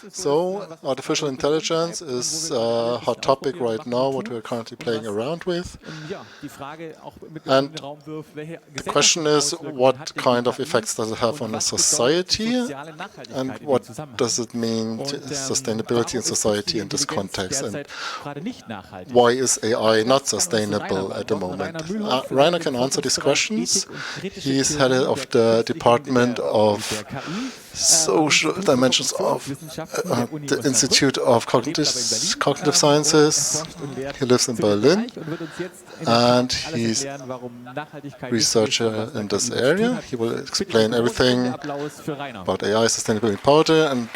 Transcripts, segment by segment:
So, artificial intelligence is a hot topic right now, what we're currently playing around with. And the question is, what kind of effects does it have on a society? And what does it mean to sustainability in society in this context? And why is AI not sustainable at the moment? Rainer can answer these questions. He's head of the Department of Social Dimensions of the Institute of Cognitive Sciences. He lives in Berlin, and he's a researcher in this area. He will explain everything about AI, sustainability, and power, and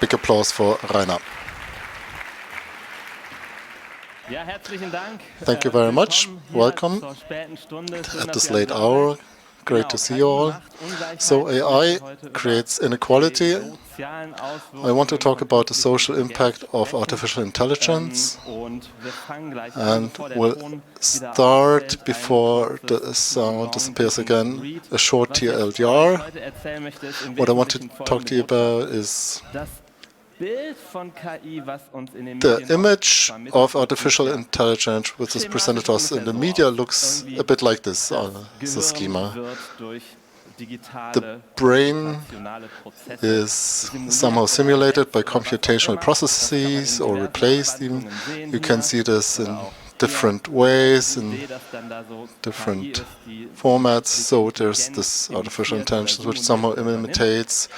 big applause for Rainer. Thank you very much. Welcome at this late hour. Great to see you all. So AI creates inequality. I want to talk about the social impact of artificial intelligence. And we'll start, before the sound disappears again, a short TLDR. What I want to talk to you about is the image of artificial intelligence which is presented to us in the media looks a bit like this, the schema. The brain is somehow simulated by computational processes or replaced even. You can see this in different ways, in different formats. So there's this artificial intelligence which somehow imitates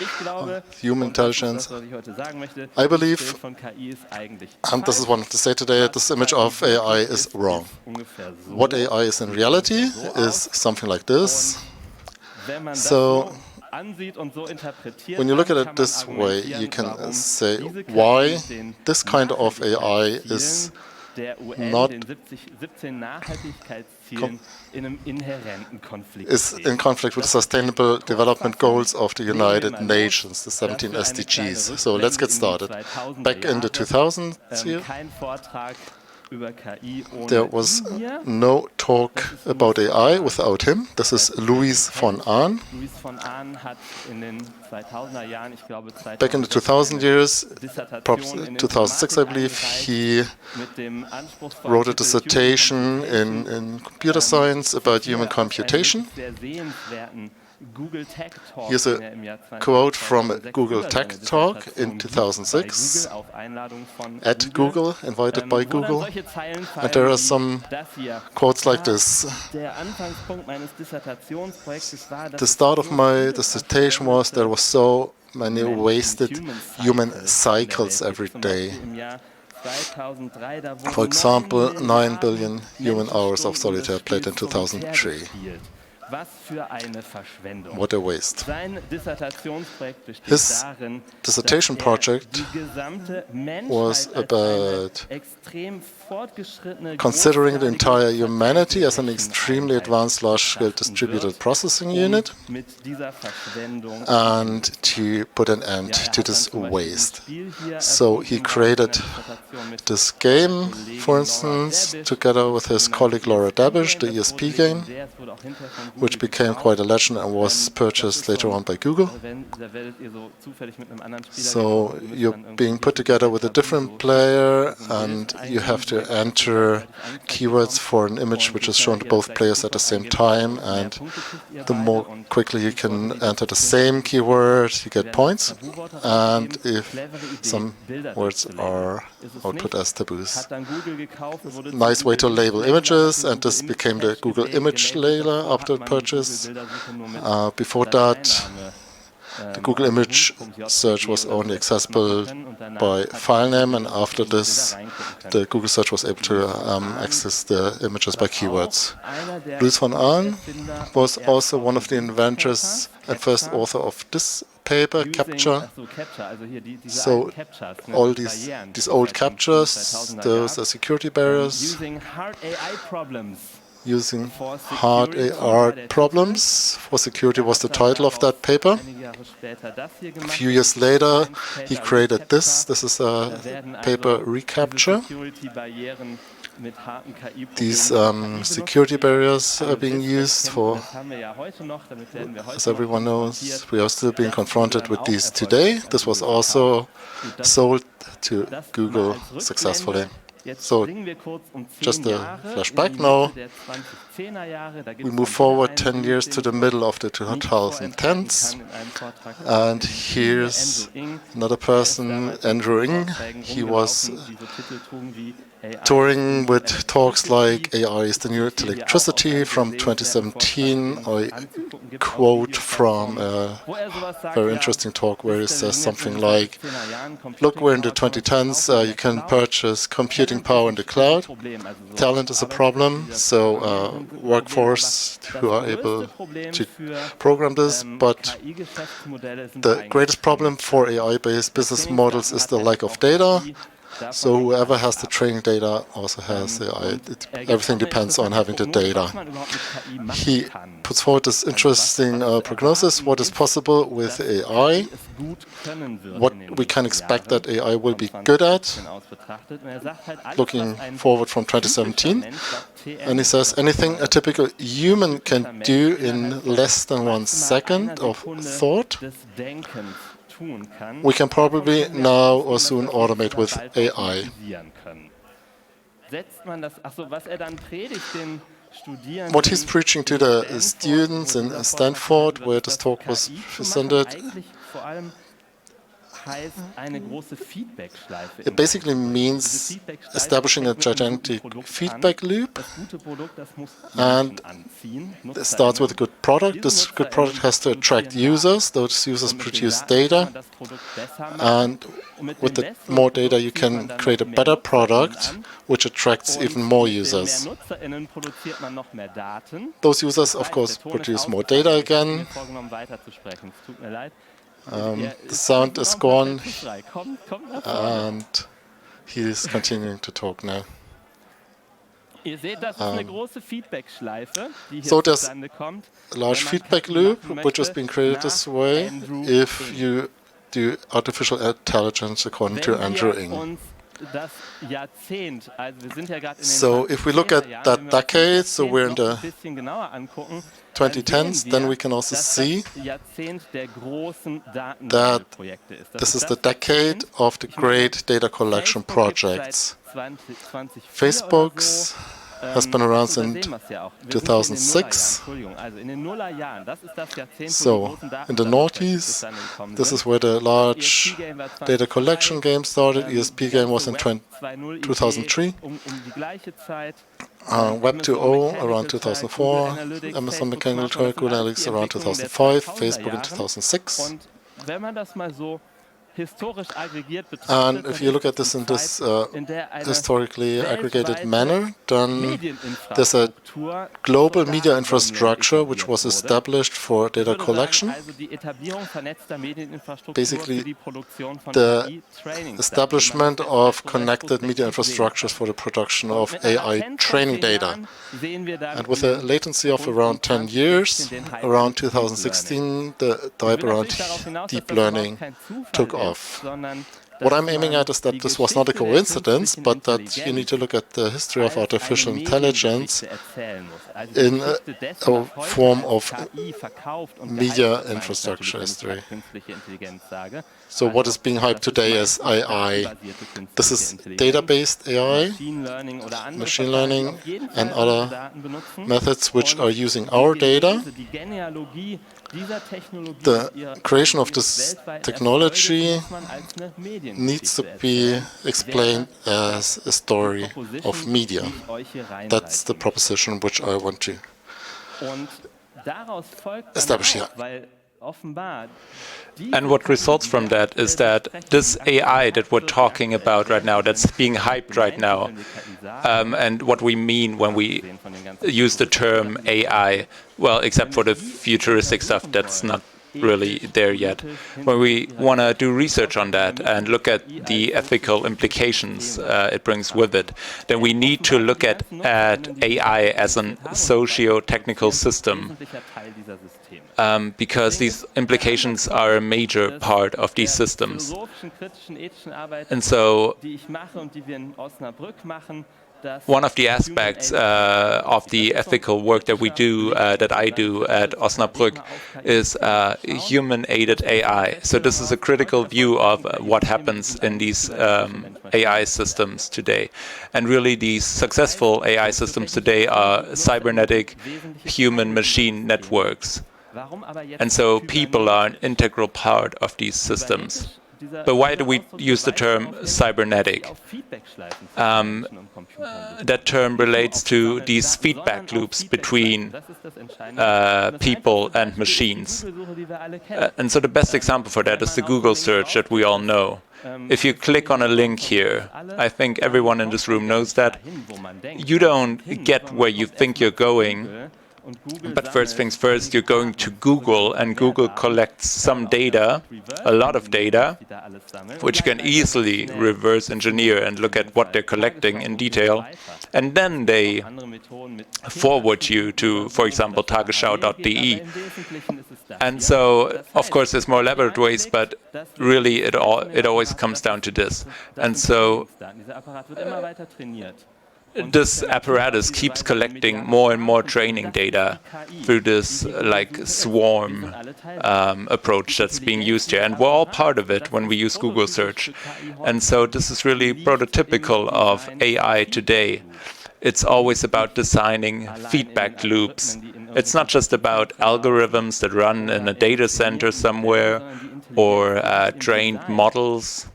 human intelligence. I believe, and this is what I have to say today, this image of AI is wrong. What AI is in reality is something like this. So when you look at it this way, you can say why this kind of AI is not is in conflict with the Sustainable Development Goals of the United Nations, the 17 SDGs. So let's get started. Back in the 2000s here, there was no talk about AI without him. This is Louis von Ahn. Back in the 2000 years, 2006 I believe, he wrote a dissertation in computer science about human computation. Here's a quote from a Google Tech Talk in 2006 at Google, invited by Google. And there are some quotes like this. The start of my dissertation was there were so many wasted human cycles every day. For example, 9 billion human hours of solitaire played in 2003. What a waste. His dissertation project was about considering the entire humanity as an extremely advanced large-scale distributed processing unit and to put an end to this waste. So he created this game, for instance, together with his colleague Laura Dabish, the ESP game, which became quite a legend and was purchased later on by Google. So you're being put together with a different player, and you have to enter keywords for an image which is shown to both players at the same time, and the more quickly you can enter the same keyword, you get points, and if some words are output as taboos. Nice way to label images, and this became the Google image layer after purchase. Before that, the Google image search was only accessible by file name, and after this, the Google search was able to access the images by keywords. Louis von Ahn was also one of the inventors and first author of this paper, CAPTCHA. So all these old captures, those are security barriers. Using hard AI problems for security was the title of that paper. A few years later, he created this. This is a paper reCAPTCHA. these security barriers are being used for, as everyone knows, we are still being confronted with these today. This was also sold to Google successfully. So just a flashback now. We move forward 10 years to the middle of the 2010s. And here's another person, Andrew Ng. He was touring with talks like AI is the new electricity from 2017. I quote from a very interesting talk where he says something like, look, we're in the 2010s, you can purchase computing power in the cloud. Talent is a problem, so workforce who are able to program this, but the greatest problem for AI-based business models is the lack of data. So whoever has the training data also has AI. Everything depends on having the data. He puts forward this interesting prognosis, what is possible with AI, what we can expect that AI will be good at, looking forward from 2017. And he says anything a typical human can do in less than 1 second of thought, we can probably now or soon automate with AI. What he's preaching to the students in Stanford, where this talk was presented, it basically means establishing a gigantic feedback loop, and it starts with a good product. This good product has to attract users. Those users produce data, and with the more data you can create a better product which attracts even more users. Those users, of course, produce more data again. The sound is gone, and he is continuing to talk now. So there's a large feedback loop which is being created this way if you do artificial intelligence according to Andrew Ng. So if we look at that decade, so we're in the 2010s, then we can also see that this is the decade of the great data collection projects. Facebook's has been around since 2006. So in the noughties, this is where the large data collection game started. ESP game was in 2003. Web 2.0 around 2004. Amazon Mechanical Turk Analytics around 2005. Facebook in 2006. And if you look at this in this historically aggregated manner, then there's a global media infrastructure which was established for data collection. Basically, the establishment of connected media infrastructures for the production of AI training data. And with a latency of around 10 years, around 2016, the hype around deep learning took off. What I'm aiming at is that this was not a coincidence, but that you need to look at the history of artificial intelligence in a form of media infrastructure history. So what is being hyped today as AI? This is data-based AI, machine learning, and other methods which are using our data. The creation of this technology needs to be explained as a story of media. That's the proposition which I want to establish here. And what results from that is that this AI that we're talking about right now, that's being hyped right now, and what we mean when we use the term AI, well, except for the futuristic stuff that's not really there yet. When we want to do research on that and look at the ethical implications it brings with it, then we need to look at AI as a socio-technical system. Because these implications are a major part of these systems. And so one of the aspects of the ethical work that we do, that I do at Osnabrück, is human-aided AI. So this is a critical view of what happens in these AI systems today. And really, these successful AI systems today are cybernetic human-machine networks. And so people are an integral part of these systems. But why do we use the term cybernetic? That term relates to these feedback loops between people and machines. And so the best example for that is the Google search that we all know. If you click on a link here, I think everyone in this room knows that, you don't get where you think you're going. But first things first, you're going to Google, and Google collects some data, a lot of data, which can easily reverse engineer and look at what they're collecting in detail. And then they forward you to, for example, tagesschau.de. And so, of course, there's more elaborate ways, but really it always comes down to this. And so this apparatus keeps collecting more and more training data through this swarm approach that's being used here. And we're all part of it when we use Google search. And so this is really prototypical of AI today. It's always about designing feedback loops. It's not just about algorithms that run in a data center somewhere or trained models.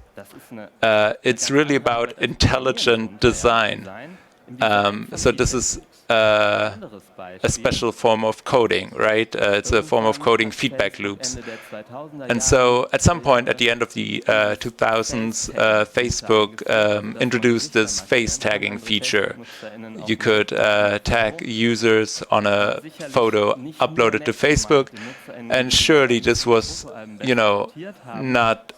It's really about intelligent design. So this is a special form of coding, right? It's a form of coding feedback loops. And so at some point at the end of the 2000s, Facebook introduced this face tagging feature. You could tag users on a photo uploaded to Facebook, and surely this was, not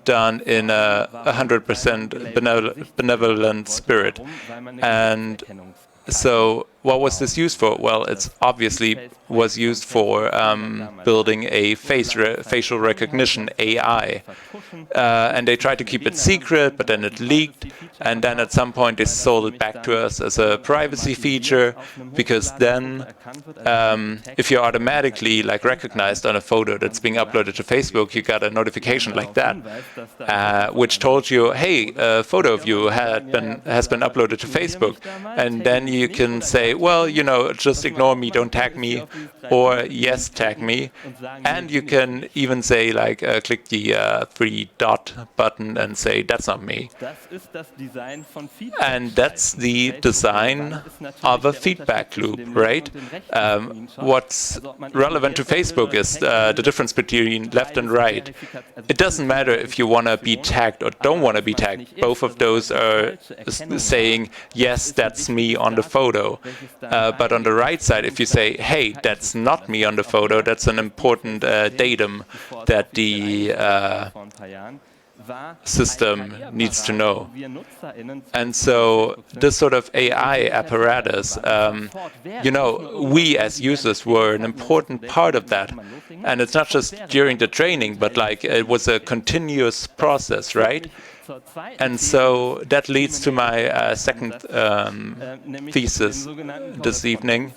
done in a 100% benevolent spirit. And so what was this used for? Well, it's obviously was used for building a facial recognition AI. And they tried to keep it secret, but then it leaked. And then at some point they sold it back to us as a privacy feature, because then if you're automatically recognized on a photo that's being uploaded to Facebook, you got a notification like that, which told you, hey, a photo of you has been uploaded to Facebook. And then you can say, well, just ignore me, don't tag me, or yes, tag me. And you can even say, click the three-dot button and say, that's not me. And that's the design of a feedback loop, right? What's relevant to Facebook is the difference between left and right. It doesn't matter if you want to be tagged or don't want to be tagged. Both of those are saying, yes, that's me on the photo. But on the right side, if you say, hey, that's not me on the photo, that's an important datum that the system needs to know. And so this sort of AI apparatus, we as users were an important part of that. And it's not just during the training, but it was a continuous process, right? And so that leads to my second thesis this evening,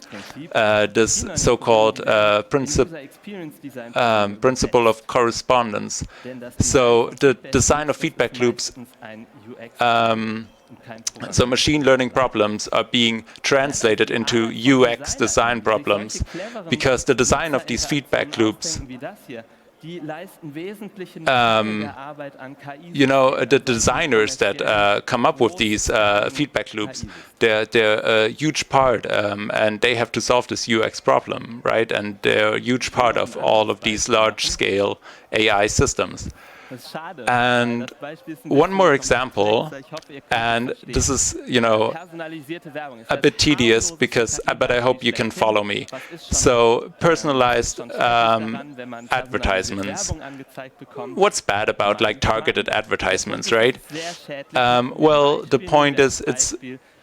this so-called principle of correspondence. So the design of feedback loops, so machine learning problems are being translated into UX design problems, because the design of these feedback loops, the designers that come up with these feedback loops, they're a huge part, and they have to solve this UX problem, right? And they're a huge part of all of these large-scale AI systems. And one more example, and this is, a bit tedious, but I hope you can follow me. So, personalized advertisements. What's bad about targeted advertisements, right? Well, the point is it's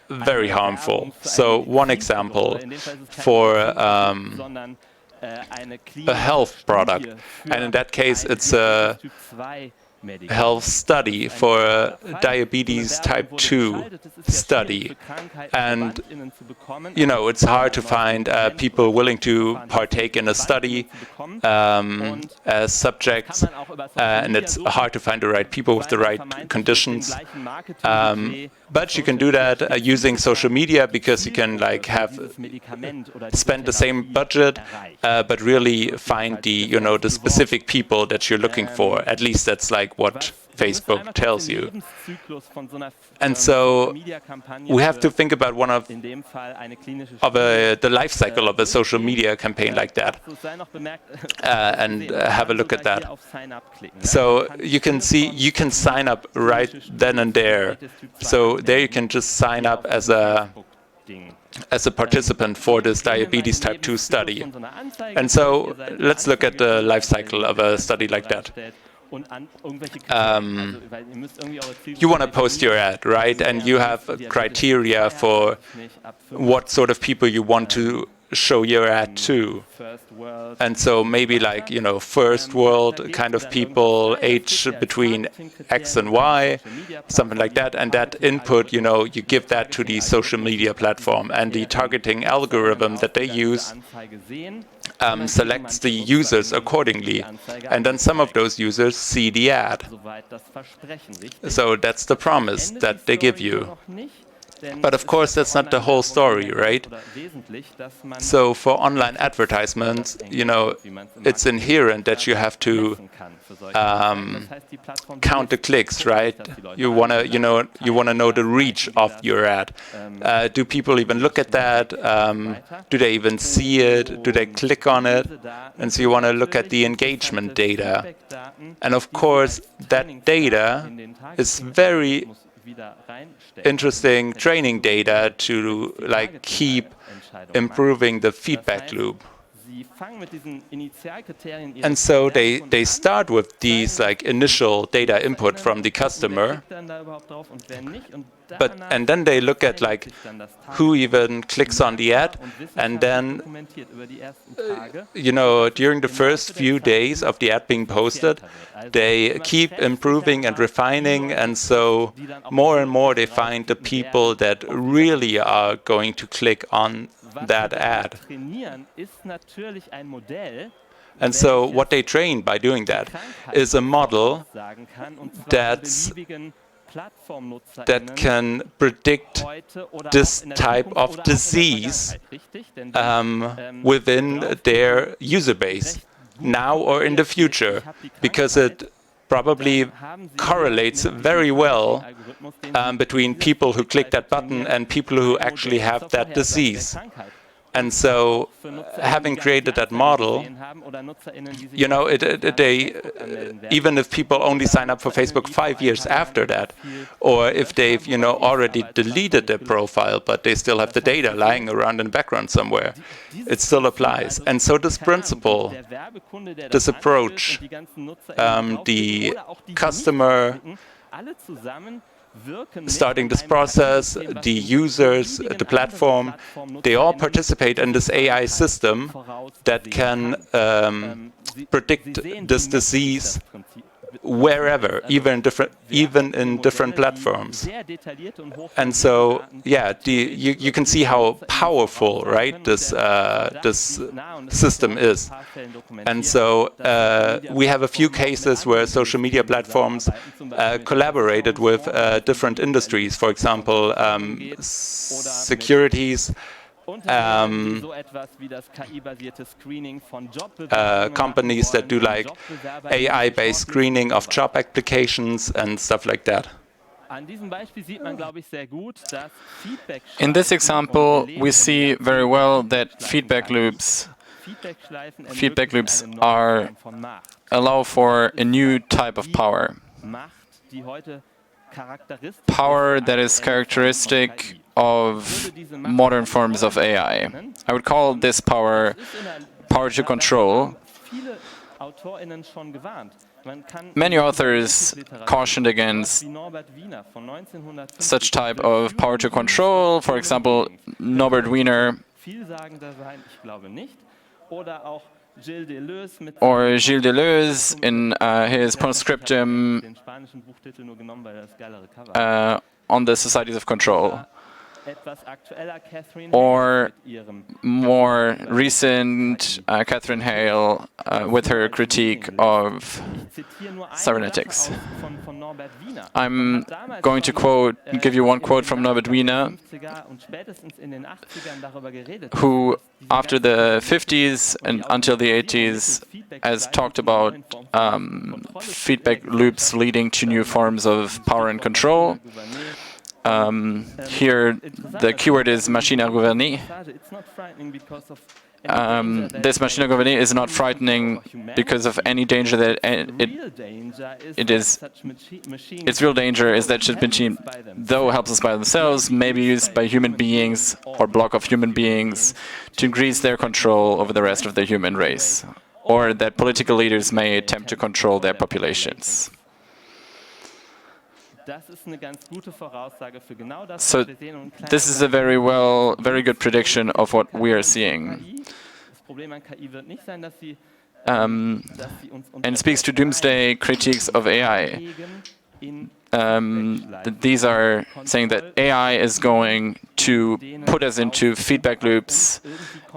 very harmful. So, one example for a health product, and in that case it's a health study, for a diabetes type 2 study. And, you know, it's hard to find people willing to partake in a study as subjects, and it's hard to find the right people with the right conditions. But you can do that using social media, because you can like spend the same budget, but really find the specific people that you're looking for. At least that's like what Facebook tells you. And so we have to think about the life cycle of a social media campaign like that, and have a look at that. So you can see, you can sign up right then and there. So there you can just sign up as a participant for this diabetes type 2 study. And so let's look at the life cycle of a study like that. You want to post your ad, right? And you have criteria for what sort of people you want to show your ad to. And so maybe like, first world kind of people, age between X and Y, something like that. And that input, you give that to the social media platform. And the targeting algorithm that they use selects the users accordingly. And then some of those users see the ad. So that's the promise that they give you. But of course, that's not the whole story, right? So for online advertisements, it's inherent that you have to count the clicks, right? You want to know the reach of your ad. Do people even look at that? Do they even see it? Do they click on it? And so you want to look at the engagement data. And of course, that data is very interesting training data to keep improving the feedback loop. And so they start with these initial data input from the customer, and then they look at who even clicks on the ad, and then during the first few days of the ad being posted, they keep improving and refining, and so more and more they find the people that really are going to click on that ad. And so what they train by doing that is a model that can predict this type of disease within their user base, now or in the future, because it probably correlates very well between people who click that button and people who actually have that disease. And so, having created that model, even if people only sign up for Facebook 5 years after that, or if they've, already deleted their profile, but they still have the data lying around in the background somewhere, it still applies. And so this principle, this approach, the customer starting this process, the users, the platform, they all participate in this AI system that can predict this disease wherever, even in different platforms. And so, yeah, you can see how powerful, right, this system is. And so we have a few cases where social media platforms collaborated with different industries, for example, securities, companies that do AI-based screening of job applications and stuff like that. In this example, we see very well that feedback loops allow for a new type of power. Power that is characteristic of modern forms of AI. I would call this power to control. Many authors cautioned against such type of power to control. For example, Norbert Wiener or Gilles Deleuze in his postscriptum on the societies of control, or more recent Catherine Hale with her critique of cybernetics. I'm going to give you one quote from Norbert Wiener, who after the 50s and until the 80s has talked about feedback loops leading to new forms of power and control. Here, the keyword is machine à gouverner. This machine à gouverner is not frightening because of any danger that its real danger is that such machine, though helpless by themselves, may be used by human beings or block of human beings to increase their control over the rest of the human race, or that political leaders may attempt to control their populations. So this is a very good prediction of what we are seeing. And it speaks to doomsday critiques of AI. These are saying that AI is going to put us into feedback loops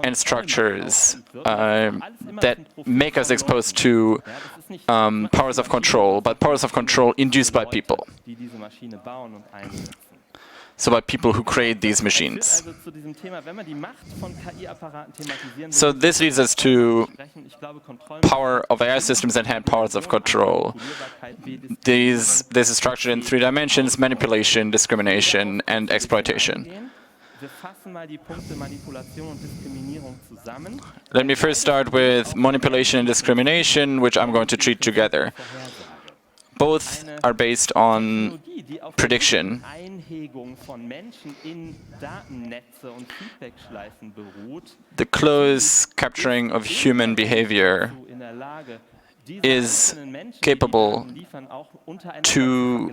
and structures that make us exposed to powers of control, but powers of control induced by people. So by people who create these machines. So this leads us to power of AI systems and powers of control. This is structured in 3 dimensions: manipulation, discrimination, and exploitation. Let me first start with manipulation and discrimination, which I'm going to treat together. Both are based on prediction. The close capturing of human behavior is capable to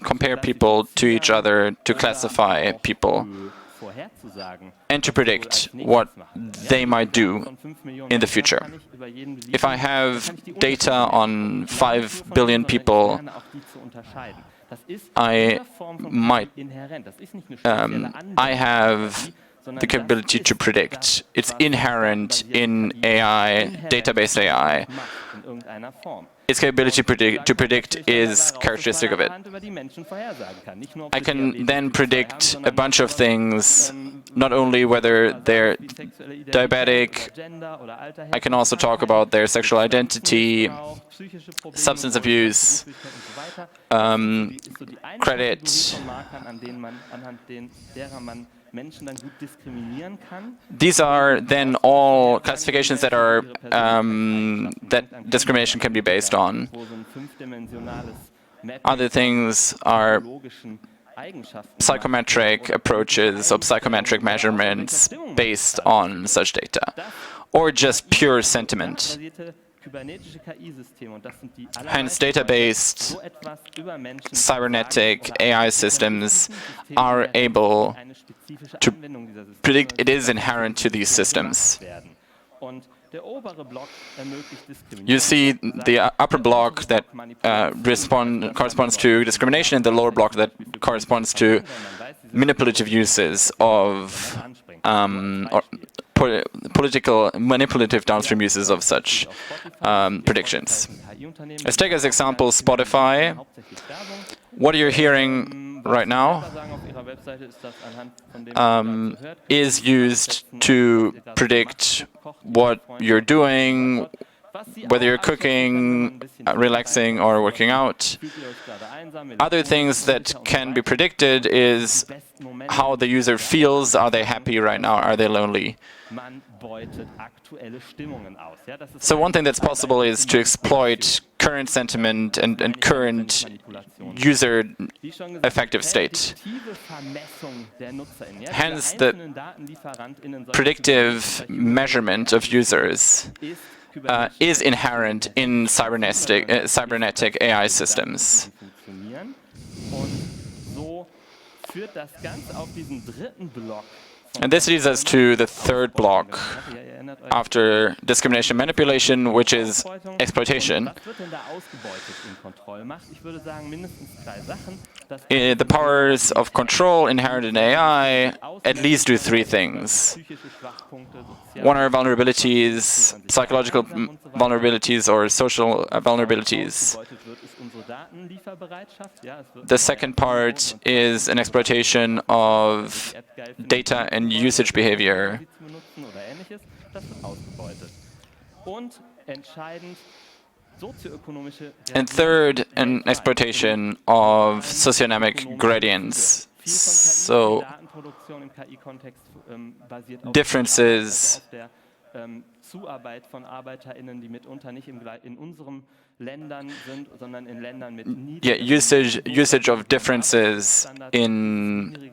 compare people to each other, to classify people, and to predict what they might do in the future. If I have data on 5 billion people, I have the capability to predict. It's inherent in AI, database AI. Its capability to predict is characteristic of it. I can then predict a bunch of things, not only whether they're diabetic, I can also talk about their sexual identity, substance abuse, credit. These are then all classifications that are that discrimination can be based on. Other things are psychometric approaches of psychometric measurements based on such data, or just pure sentiment. Hence, data-based cybernetic AI systems are able to predict. It is inherent to these systems. You see the upper block that corresponds to discrimination, and the lower block that corresponds to manipulative uses of political manipulative downstream uses of such predictions. Let's take as example Spotify. What you're hearing right now is used to predict what you're doing, whether you're cooking, relaxing, or working out. Other things that can be predicted is how the user feels. Are they happy right now? Are they lonely? So one thing that's possible is to exploit current sentiment and current user affective state. Hence, the predictive measurement of users is inherent in cybernetic AI systems. And this leads us to the third block after discrimination manipulation, which is exploitation. The powers of control inherent in AI at least do three things. One are vulnerabilities, psychological vulnerabilities or social vulnerabilities. The second part is an exploitation of data and usage behavior. And third, an exploitation of socioeconomic gradients. So differences, usage of differences in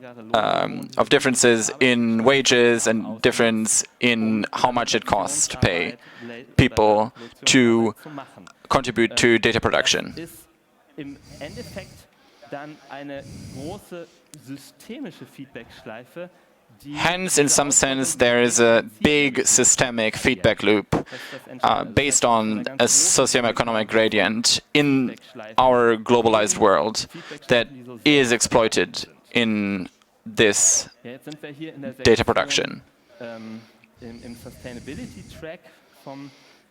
wages and difference in how much it costs to pay people to contribute to data production. Hence, in some sense, there is a big systemic feedback loop based on a socioeconomic gradient in our globalized world that is exploited in this data production.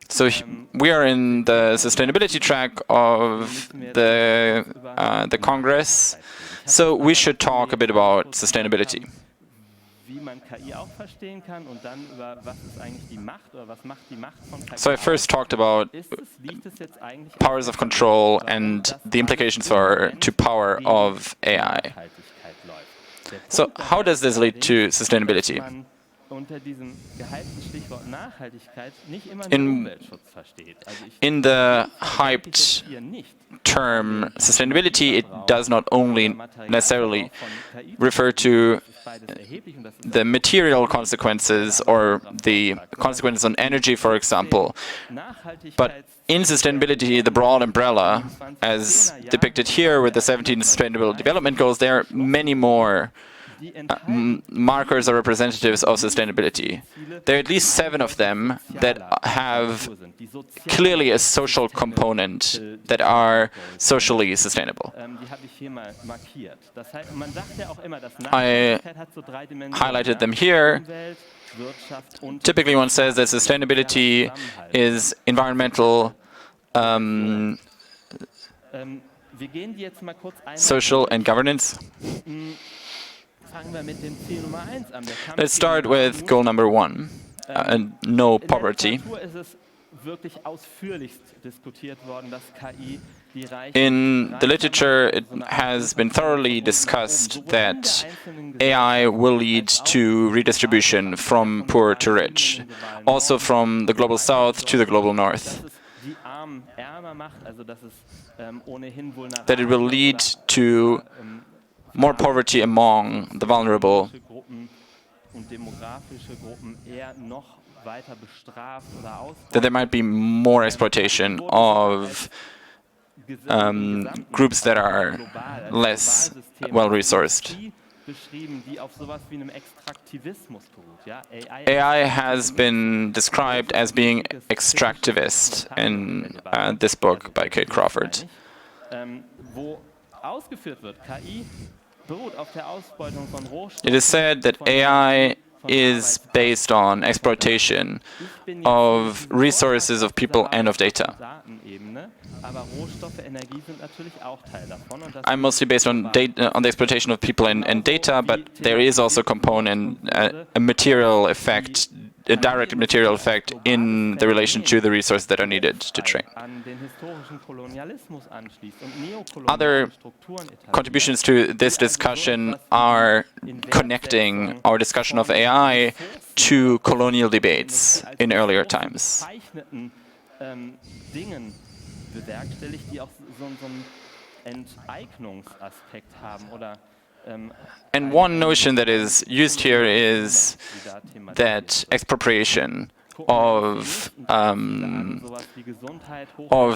So we are in the sustainability track of the Congress, so we should talk a bit about sustainability. So I first talked about powers of control and the implications to power of AI. So how does this lead to sustainability? In the hyped term sustainability, it does not only necessarily refer to the material consequences or the consequences on energy, for example, but in sustainability, the broad umbrella, as depicted here with the 17 Sustainable Development Goals, there are many more markers or representatives of sustainability. There are at least 7 of them that have clearly a social component, that are socially sustainable. I highlighted them here. Typically one says that sustainability is environmental, social and governance. Let's start with goal number 1, no poverty. In the literature, it has been thoroughly discussed that AI will lead to redistribution from poor to rich, also from the global south to the global north. That it will lead to more poverty among the vulnerable, that there might be more exploitation of groups that are less well-resourced. AI has been described as being extractivist in this book by Kate Crawford. It is said that AI is based on exploitation of resources of people and of data. I'm mostly based on the exploitation of people and data, but there is also a component, a material effect, a direct material effect in the relation to the resources that are needed to train. Other contributions to this discussion are connecting our discussion of AI to colonial debates in earlier times. And one notion that is used here is that expropriation of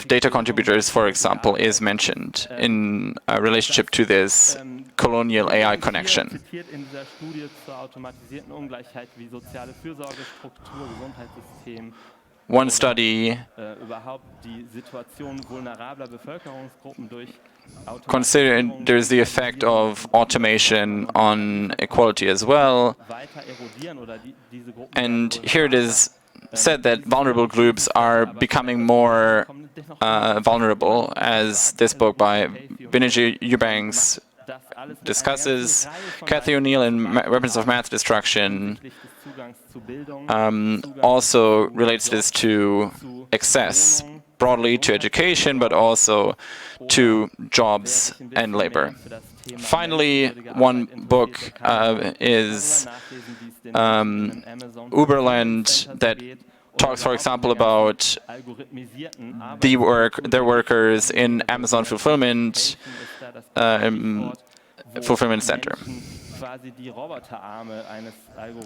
data contributors, for example, is mentioned in relationship to this colonial AI connection. One study considers the effect of automation on equality as well. And here it is said that vulnerable groups are becoming more vulnerable, as this book by Benji Eubanks discusses. Cathy O'Neill in Weapons of Math Destruction also relates this to access, broadly to education, but also to jobs and labor. Finally, one book is Uberland, that talks, for example, about their workers in Amazon fulfillment center.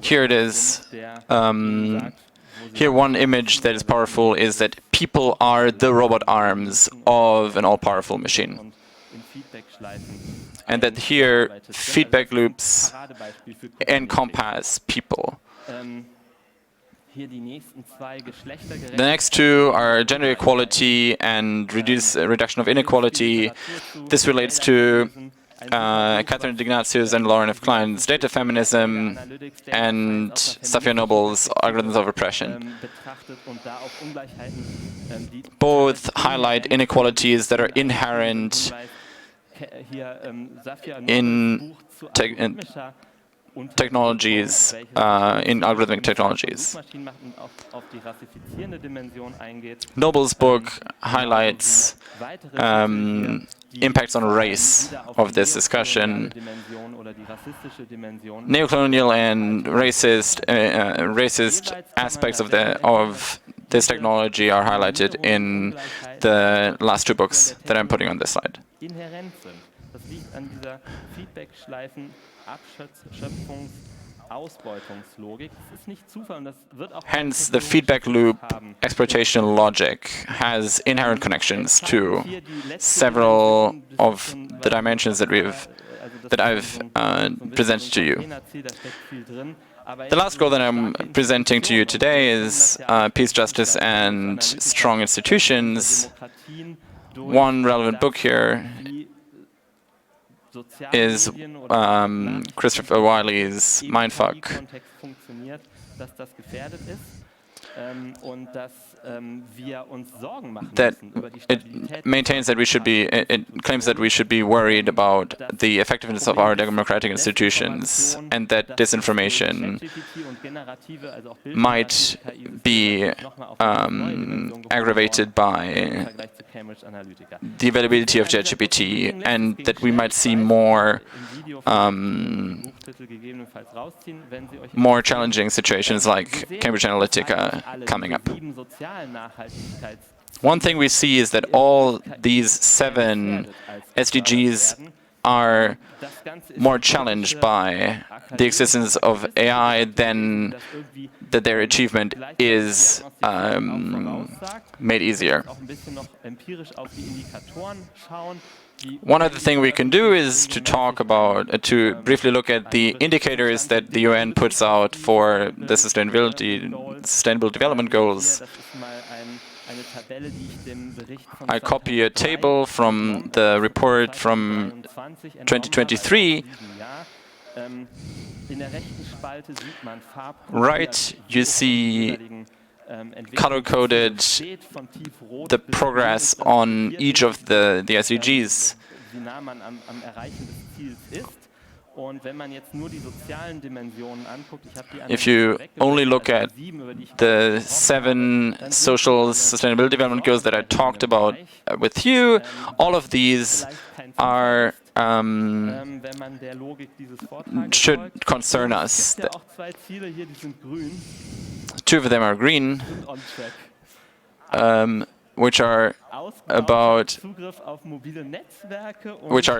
Here it is. Here one image that is powerful is that people are the robot arms of an all-powerful machine. And that here feedback loops encompass people. The next two are gender equality and reduction of inequality. This relates to Catherine Ignatius and Lauren F. Klein's Data Feminism and Safia Noble's Algorithms of Oppression. Both highlight inequalities that are inherent in technologies, in algorithmic technologies. Noble's book highlights impacts on race of this discussion. Neocolonial and racist aspects of this technology are highlighted in the last two books that I'm putting on this slide. Hence, the feedback loop exploitation logic has inherent connections to several of the dimensions that I've presented to you. The last goal that I'm presenting to you today is peace, justice, and strong institutions. One relevant book here is Christopher Wiley's Mindfuck. That it maintains that it claims that we should be worried about the effectiveness of our democratic institutions, and that disinformation might be aggravated by the availability of ChatGPT, and that we might see more challenging situations like Cambridge Analytica coming up. One thing we see is that all these 7 SDGs are more challenged by the existence of AI than that their achievement is made easier. One other thing we can do is to to briefly look at the indicators that the UN puts out for the Sustainable Development Goals. I copy a table from the report from 2023. Right, you see color-coded the progress on each of the SDGs. If you only look at the 7 social sustainability development goals that I talked about with you, all of these are should concern us. 2 of them are green, which are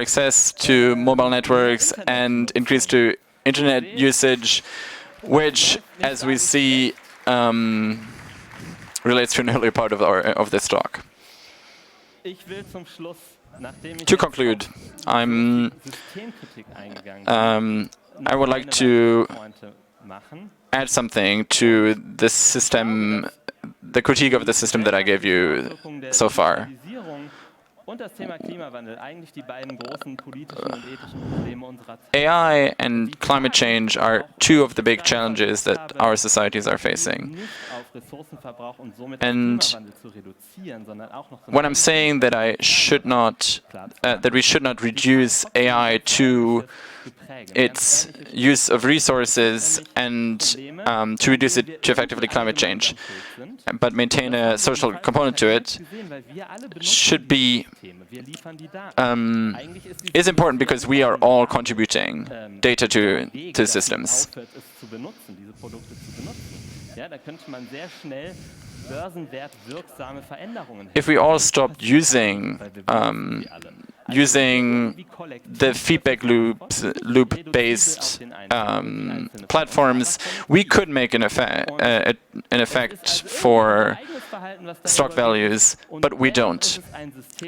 access to mobile networks and increase to internet usage, which, as we see, relates to an earlier part of this talk. To conclude, I would like to add something to the system, the critique of the system that I gave you so far. AI and climate change are two of the big challenges that our societies are facing. And when I'm saying that that we should not reduce AI to its use of resources and to reduce it to effectively climate change, but maintain a social component to it, should be is important because we are all contributing data to systems. If we all stopped using the feedback loop-based platforms, we could make an effect for stock values, but we don't.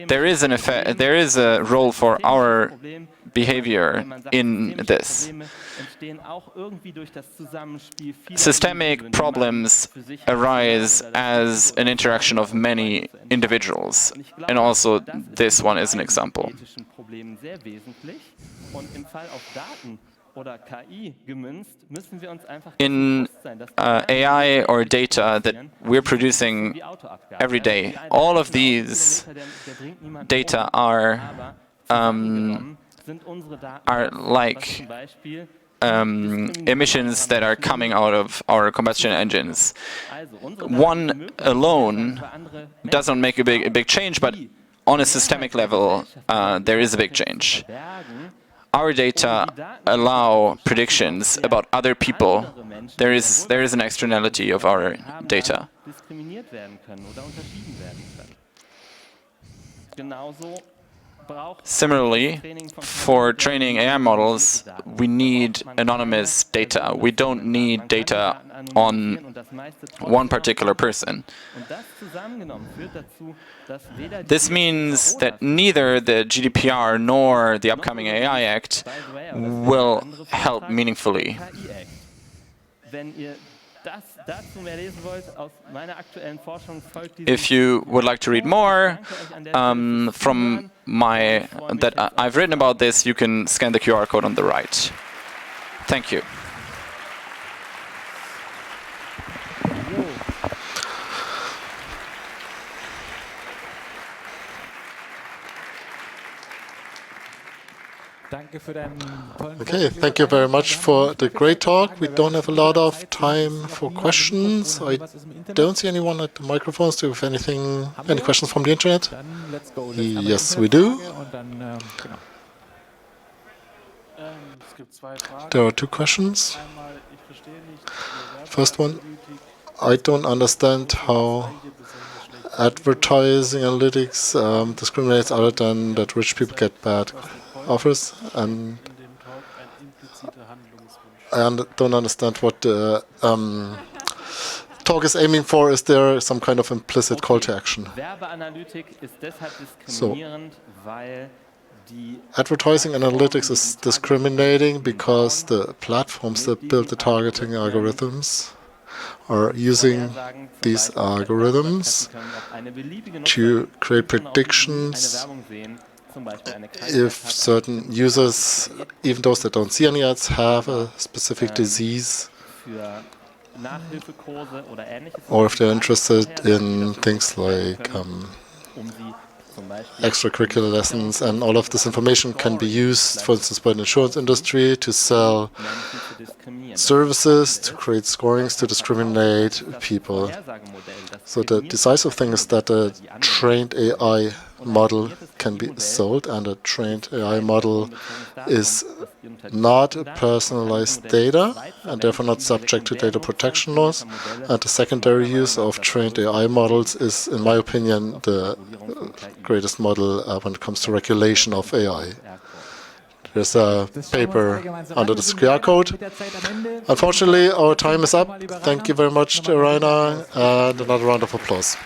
There is a role for our behavior in this. Systemic problems arise as an interaction of many individuals, and also this one is an example. In AI or data that we're producing every day, all of these data are like emissions that are coming out of our combustion engines. One alone doesn't make a big change, but on a systemic level, there is a big change. Our data allow predictions about other people. There is an externality of our data. Similarly, for training AI models, we need anonymous data. We don't need data on one particular person. This means that neither the GDPR nor the upcoming AI Act will help meaningfully. If you would like to read more from that I've written about this, you can scan the QR code on the right. Thank you. Okay, thank you very much for the great talk. We don't have a lot of time for questions. I don't see anyone at the microphones. Do you have any questions from the internet? Yes, we do. There are two questions. First one, I don't understand how advertising analytics discriminates other than that rich people get bad offers, and I don't understand what the talk is aiming for. Is there some kind of implicit call to action? So, advertising analytics is discriminating because the platforms that build the targeting algorithms are using these algorithms to create predictions if certain users, even those that don't see any ads, have a specific disease, or if they're interested in things like extracurricular lessons, and all of this information can be used, for instance, by the insurance industry to sell services, to create scorings, to discriminate people. So the decisive thing is that a trained AI model can be sold, and a trained AI model is not personalized data and therefore not subject to data protection laws. And the secondary use of trained AI models is, in my opinion, the greatest model when it comes to regulation of AI. There's a paper under the QR code. Unfortunately, our time is up. Thank you very much, Rainer, and another round of applause.